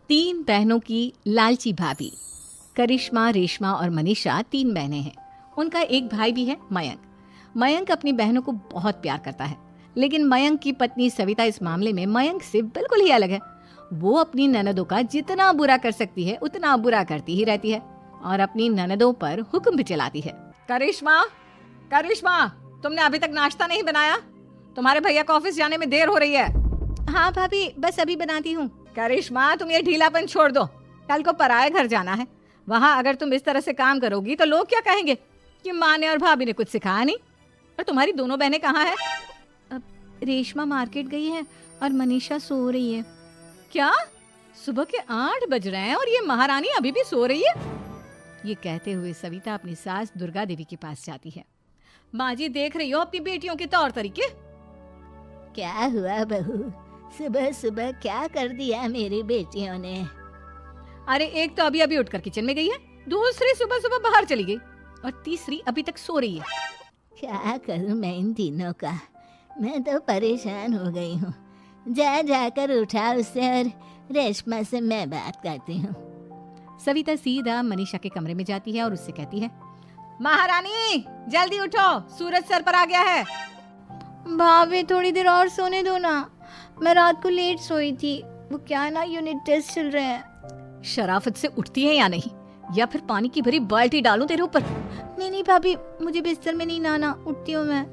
तीन बहनों की लालची भाभी। करिश्मा, रेशमा और मनीषा तीन बहनें हैं। उनका एक भाई भी है, मयंक। मयंक अपनी बहनों को बहुत प्यार करता है, लेकिन मयंक की पत्नी सविता इस मामले में मयंक से बिल्कुल ही अलग है। वो अपनी ननदों का जितना बुरा कर सकती है उतना बुरा करती ही रहती है और अपनी ननदों पर हुक्म भी चलाती है। करिश्मा, करिश्मा, तुमने अभी तक नाश्ता नहीं बनाया? तुम्हारे भैया को ऑफिस जाने में देर हो रही है। हाँ भाभी, बस अभी बनाती हूँ। करिश्मा, तुम ये ढीलापन छोड़ दो। कल को पराये घर जाना है। वहाँ अगर तुम इस तरह से काम करोगी तो लोग क्या कहेंगे कि माँ ने और भाभी ने कुछ सिखाया नहीं। और तुम्हारी दोनों बहनें कहाँ हैं? अब रेशमा मार्केट गई है और मनीषा सो रही है। क्या? सुबह के 8 बज रहे हैं और ये महारानी अभी भी सो रही है? ये कहते हुए सविता अपनी सास दुर्गा देवी के पास जाती है। माँ जी, देख रही हो अपनी बेटियों के तौर तरीके? क्या हुआ बहू, सुबह सुबह क्या कर दिया मेरी बेटियों ने? अरे एक तो अभी अभी उठकर किचन में गई है, दूसरी सुबह सुबह बाहर चली गई और तीसरी अभी तक सो रही है। क्या करूं मैं इन तीनों का, मैं तो परेशान हो गई हूँ। जा जाकर उठा उससे और रेशमा से मैं बात करती हूँ। सविता सीधा मनीषा के कमरे में जाती है और उससे कहती है, महारानी जल्दी उठो, सूरज सर पर आ गया है। भाभी थोड़ी देर और सोने दो ना, मैं रात को लेट सोई थी। वो क्या ना, यूनिट टेस्ट चल रहे हैं। शराफत से उठती है या नहीं, या फिर पानी की भरी बाल्टी डालूं तेरे ऊपर? नहीं भाभी, मुझे बिस्तर में नहीं नहाना, उठती हूँ मैं।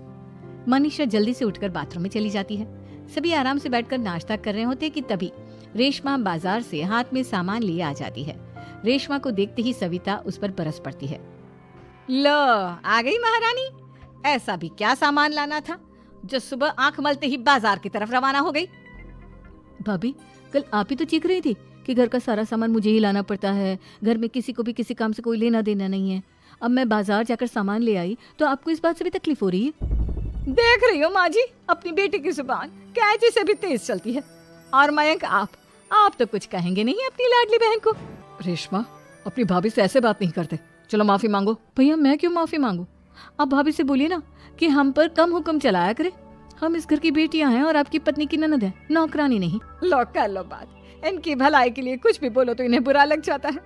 मनीषा जल्दी से उठकर बाथरूम में चली जाती है। सभी आराम से बैठकर नाश्ता कर रहे होते कि तभी रेशमा बाजार से हाथ में सामान लिए आ जाती है। रेशमा को देखते ही सविता उस पर बरस पड़ती है। लो, आ गई महारानी। ऐसा भी क्या सामान लाना था जो सुबह आंख मलते ही बाजार की तरफ रवाना हो गई? भाभी, कल आप ही तो चीख रही थी कि घर का सारा सामान मुझे ही लाना पड़ता है, घर में किसी को भी किसी काम से कोई लेना देना नहीं है। अब मैं बाजार जाकर सामान ले आई तो आपको इस बात से भी तकलीफ हो रही है? देख रही हो माँ जी, अपनी बेटी की जुबान कैंची से भी तेज चलती है। और मयंक, आप तो कुछ कहेंगे नहीं अपनी लाडली बहन को। रेशमा, अपनी भाभी से ऐसे बात नहीं करते, चलो माफी मांगो। भैया, मैं क्यों माफी मांगू? आप भाभी से बोलिए ना कि हम पर कम हुक्म चलाया करे। हम इस घर की बेटियां हैं और आपकी पत्नी की ननद है, नौकरानी नहीं। लो कर लो बात। इनकी भलाई के लिए कुछ भी बोलो तो इन्हें बुरा लग जाता है।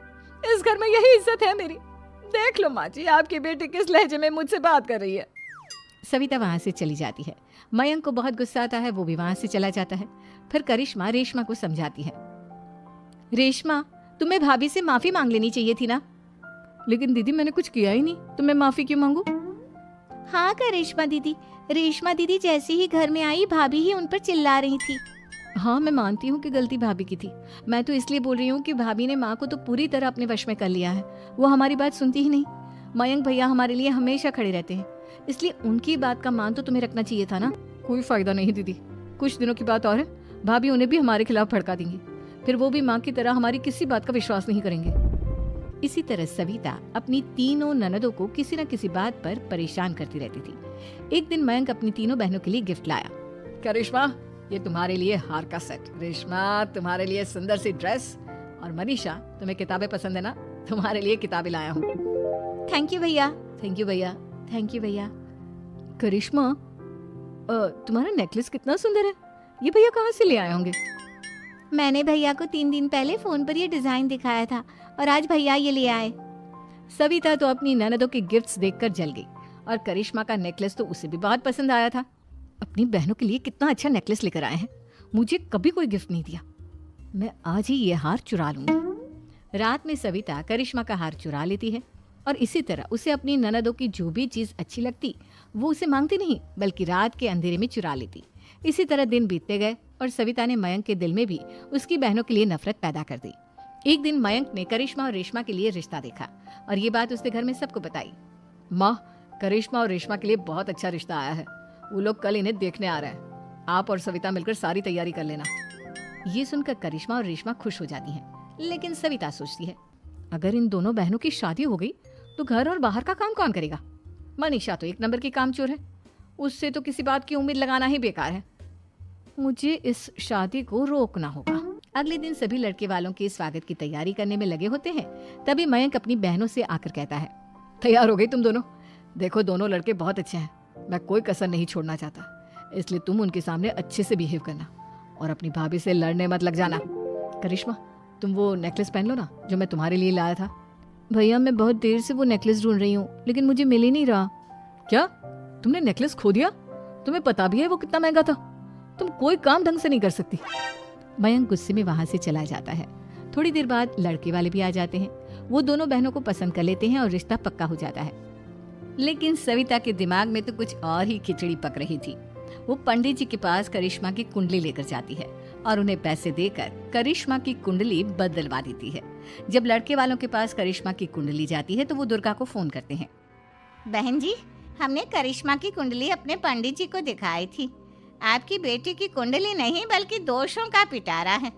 इस घर में यही इज्जत है मेरी। देख लो माँ जी, आपकी बेटी किस लहजे में मुझसे बात कर रही है। सविता वहाँ से चली जाती है। मयंक को बहुत गुस्सा आता है, वो भी वहाँ से चला जाता है। फिर करिश्मा रेशमा को समझाती है, रेशमा, तुम्हें भाभी से माफी मांग लेनी चाहिए थी ना। लेकिन दीदी, मैंने कुछ किया ही नहीं, तो मैं माफी क्यों मांगू? हाँ करिश्मा दीदी, रेशमा दीदी जैसे ही घर में आई भाभी ही उन पर चिल्ला रही थी। हाँ, मैं मानती हूँ कि गलती भाभी की थी। मैं तो इसलिए बोल रही हूँ कि भाभी ने माँ को तो पूरी तरह अपने वश में कर लिया है। वो हमारी बात सुनती ही नहीं। मयंक भैया हमारे लिए हमेशा खड़े रहते हैं, इसलिए उनकी बात का मान तो तुम्हें रखना चाहिए था ना। कोई फायदा नहीं दीदी, कुछ दिनों की बात और है, भाभी उन्हें भी हमारे खिलाफ भड़का देंगी। फिर वो भी माँ की तरह हमारी किसी बात का विश्वास नहीं करेंगे। इसी तरह सविता अपनी तीनों ननदों को किसी न किसी बात पर परेशान करती रहती थी। एक दिन मयंक अपनी तीनों बहनों के लिए गिफ्ट लाया। करिश्मा, ये तुम्हारे लिए हार का सेट। रेशमा, तुम्हारे लिए सुंदर सी ड्रेस। और मनीषा, तुम्हें किताबें पसंद है ना, तुम्हारे लिए किताबें लाया हूँ। थैंक यू भैया। थैंक यू भैया। थैंक यू भैया। करिश्मा, तुम्हारा नेकलेस कितना सुंदर है, ये भैया कहाँ से ले आए होंगे? मैंने भैया को 3 दिन पहले फोन पर ये डिजाइन दिखाया था और आज भैया ये ले आए। सविता तो अपनी ननदों के गिफ्ट्स देखकर जल गई और करिश्मा का नेकलेस तो उसे भी बहुत पसंद आया था। अपनी बहनों के लिए कितना अच्छा नेकलेस लेकर आए हैं, मुझे कभी कोई गिफ्ट नहीं दिया। मैं आज ही ये हार चुरा लूंगी। रात में सविता करिश्मा का हार चुरा लेती है और इसी तरह उसे अपनी ननदों की जो भी चीज अच्छी लगती वो उसे मांगती नहीं, बल्कि रात के अंधेरे में चुरा लेती। इसी तरह दिन बीतते गए और सविता ने मयंक के दिल में भी उसकी बहनों के लिए नफरत पैदा कर दी। एक दिन मयंक ने करिश्मा और रेशमा के लिए रिश्ता देखा और ये बात उसने घर में सबको बताई। माँ, करिश्मा और रेशमा के लिए बहुत अच्छा रिश्ता आया है, वो लोग कल इन्हें देखने आ रहे हैं। आप और सविता मिलकर सारी तैयारी कर लेना। ये सुनकर करिश्मा और रेशमा खुश हो जाती हैं, लेकिन सविता सोचती है, अगर इन दोनों बहनों की शादी हो गई तो घर और बाहर का काम कौन करेगा? मनीषा तो एक नंबर की कामचोर है, उससे तो किसी बात की उम्मीद लगाना ही बेकार है। मुझे इस शादी को रोकना होगा। अगले दिन सभी लड़के वालों के स्वागत की तैयारी करने में लगे होते हैं। तभी मयंक अपनी बहनों से आकर कहता है, तैयार हो गई तुम दोनों? देखो, दोनों लड़के बहुत अच्छे हैं, मैं कोई कसर नहीं छोड़ना चाहता, इसलिए तुम उनके सामने अच्छे से बिहेव करना और अपनी भाभी से लड़ने मत लग जाना। करिश्मा, तुम वो नेकलेस पहन लो ना जो मैं तुम्हारे लिए लाया था। भैया मैं बहुत देर से वो नेकलेस ढूंढ रही हूँ लेकिन मुझे मिल ही नहीं रहा। क्या तुमने नेकलेस खो दिया? तुम्हें पता भी है वो कितना महंगा था? तुम कोई काम ढंग से नहीं कर सकती। मयंक गुस्से में वहां से चला जाता है। थोड़ी देर बाद लड़के वाले भी आ जाते हैं। वो दोनों बहनों को पसंद कर लेते हैं और रिश्ता पक्का हो जाता है। लेकिन सविता के दिमाग में तो कुछ और ही खिचड़ी पक रही थी। वो पंडित जी के पास करिश्मा की कुंडली लेकर जाती है और उन्हें पैसे देकर करिश्मा की कुंडली बदलवा देती है। जब लड़के वालों के पास करिश्मा की कुंडली जाती है तो वो दुर्गा को फोन करते हैं। बहन जी, हमने करिश्मा की कुंडली अपने पंडित जी को दिखाई थी। आपकी बेटी की कुंडली नहीं बल्कि दोषों का पिटारा है।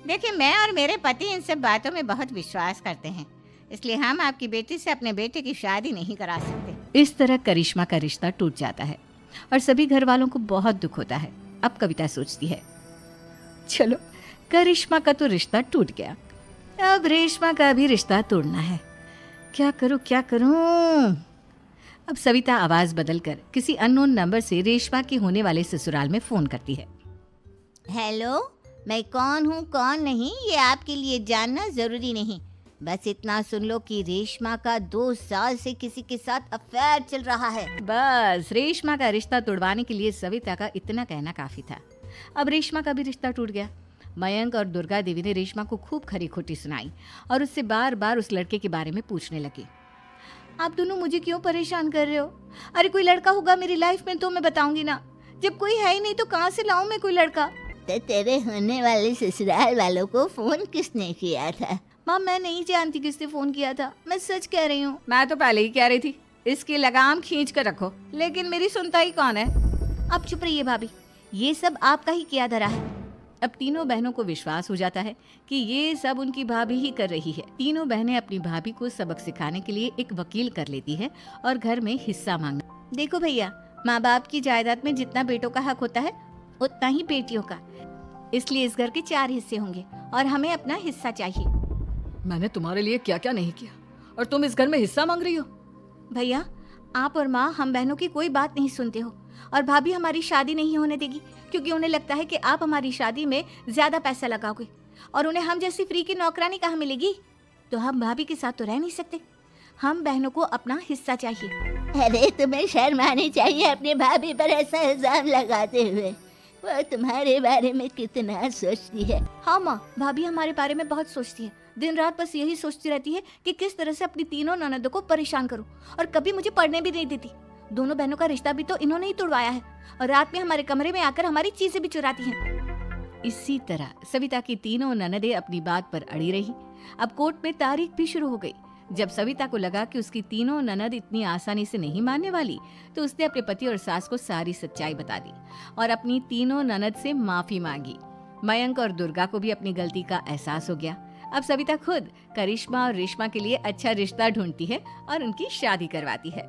देखिए, मैं और मेरे पति इन सब बातों में बहुत विश्वास करते हैं, इसलिए हम आपकी बेटी से अपने बेटे की शादी नहीं करा सकते। इस तरह करिश्मा का रिश्ता टूट जाता है और सभी घर वालों को बहुत दुख होता है। अब कविता सोचती है, चलो करिश्मा का तो रिश्ता टूट गया, अब रेशमा का भी रिश्ता तोड़ना है। क्या करूं? अब सविता आवाज बदलकर किसी अननोन नंबर से रेशमा के होने वाले ससुराल में फोन करती है। हेलो, मैं कौन हूँ कौन नहीं ये आपके लिए जानना जरूरी नहीं। बस इतना सुन लो कि रेशमा का 2 साल से किसी के साथ अफेयर चल रहा है। बस रेशमा का रिश्ता तोड़वाने के लिए सविता का इतना कहना काफी था। अब रेशमा का भी रिश्ता टूट गया। मयंक और दुर्गा देवी ने रेशमा को खूब खरी खोटी सुनाई और उससे बार बार उस लड़के के बारे में पूछने लगे। आप दोनों मुझे क्यों परेशान कर रहे हो? अरे कोई लड़का होगा मेरी लाइफ में तो मैं बताऊंगी ना। जब कोई है ही नहीं तो कहाँ से लाऊं मैं कोई लड़का? तो तेरे होने वाले ससुराल वालों को फोन किसने किया था? माँ मैं नहीं जानती किसने फोन किया था, मैं सच कह रही हूँ। मैं तो पहले ही कह रही थी इसकी लगाम खींच कर रखो, लेकिन मेरी सुनता ही कौन है। अब चुप रहिए भाभी, ये सब आपका ही किया धरा है। अब तीनों बहनों को विश्वास हो जाता है कि ये सब उनकी भाभी ही कर रही है। तीनों बहनें अपनी भाभी को सबक सिखाने के लिए एक वकील कर लेती है और घर में हिस्सा मांगना। देखो भैया, माँ बाप की जायदाद में जितना बेटों का हक होता है उतना ही बेटियों का, इसलिए इस घर के 4 हिस्से होंगे और हमें अपना हिस्सा चाहिए। मैंने तुम्हारे लिए क्या क्या नहीं किया और तुम इस घर में हिस्सा मांग रही हो? भैया, आप और माँ हम बहनों की कोई बात नहीं सुनते हो और भाभी हमारी शादी नहीं होने देगी क्योंकि उन्हें लगता है कि आप हमारी शादी में ज्यादा पैसा लगाओगे और उन्हें हम जैसी फ्री की नौकरानी कहाँ मिलेगी। तो हम भाभी के साथ तो रह नहीं सकते, हम बहनों को अपना हिस्सा चाहिए। अरे तुम्हें शर्म आनी चाहिए अपने भाभी पर ऐसा इल्जाम लगाते हुए। वो तुम्हारे बारे में कितना सोचती है। हाँ माँ, भाभी हमारे बारे में बहुत सोचती है। दिन रात बस यही सोचती रहती है कि किस तरह से अपनी तीनों ननदों को परेशान करूं और कभी मुझे पढ़ने भी नहीं देती। दोनों बहनों का रिश्ता भी तो इन्होंने ही तोड़वाया है और रात में हमारे कमरे में आकर हमारी चीजें भी चुराती हैं। इसी तरह सविता की तीनों ननदें अपनी बात पर अड़ी रही। अब कोर्ट में तारीख भी शुरू हो गई। जब सविता को लगा कि उसकी तीनों ननद इतनी आसानी से नहीं मानने वाली तो उसने अपने पति और सास को सारी सच्चाई बता दी और अपनी तीनों ननद से माफी मांगी। मयंक और दुर्गा को भी अपनी गलती का एहसास हो गया। अब सविता खुद करिश्मा और रेशमा के लिए अच्छा रिश्ता ढूंढती है और उनकी शादी करवाती है।